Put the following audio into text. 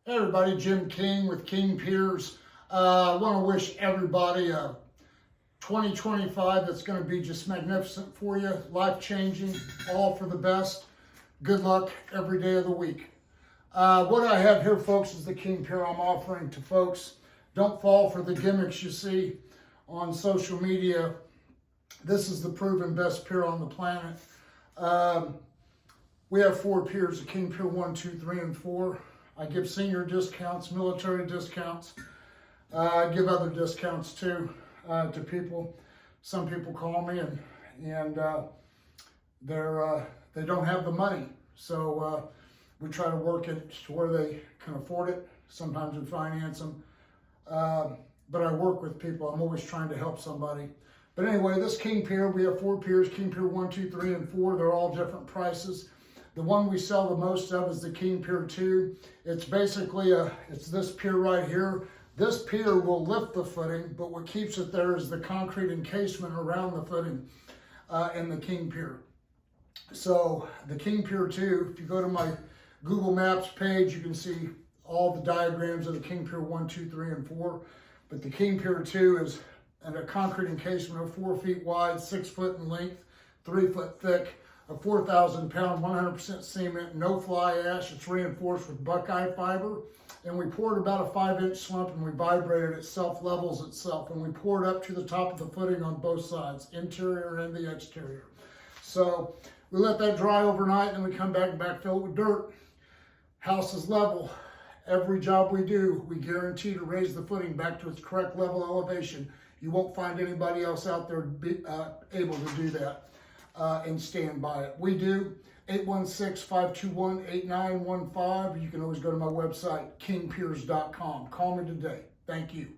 Hey everybody, Jim King with King Piers. I want to wish everybody a 2025 that's going to be just magnificent for you, life-changing, all for the best. Good luck every day of the week. What I have here, folks, is the King Pier I'm offering to folks. Don't fall for the gimmicks you see on social media. This is the proven best pier on the planet. We have 4 piers, the King Pier 1, 2, 3, and 4. I give senior discounts, military discounts. I give other discounts too to people. Some people call me and they don't have the money, so we try to work it to where they can afford it. Sometimes we finance them, but I work with people. I'm always trying to help somebody. But anyway, this King Pier, we have 4 piers: King Pier 1, 2, 3, and 4. They're all different prices. The one we sell the most of is the King Pier 2. It's basically it's this pier right here. This pier will lift the footing, but what keeps it there is the concrete encasement around the footing in the King Pier. So the King Pier 2, if you go to my Google Maps page, you can see all the diagrams of the King Pier 1, 2, 3, and 4. But the King Pier 2 is a concrete encasement of 4 feet wide, 6 foot in length, 3 foot thick, a 4,000 pound, 100% cement, no fly ash. It's reinforced with buckeye fiber. And we poured about a 5-inch slump and we vibrated it, self-levels itself. And we poured up to the top of the footing on both sides, interior and the exterior. So we let that dry overnight and we come back and backfill it with dirt. House is level. Every job we do, we guarantee to raise the footing back to its correct level elevation. You won't find anybody else out there able to do that. And stand by it. We do. 816-521-8915. You can always go to my website, kingpiers.com. Call me today. Thank you.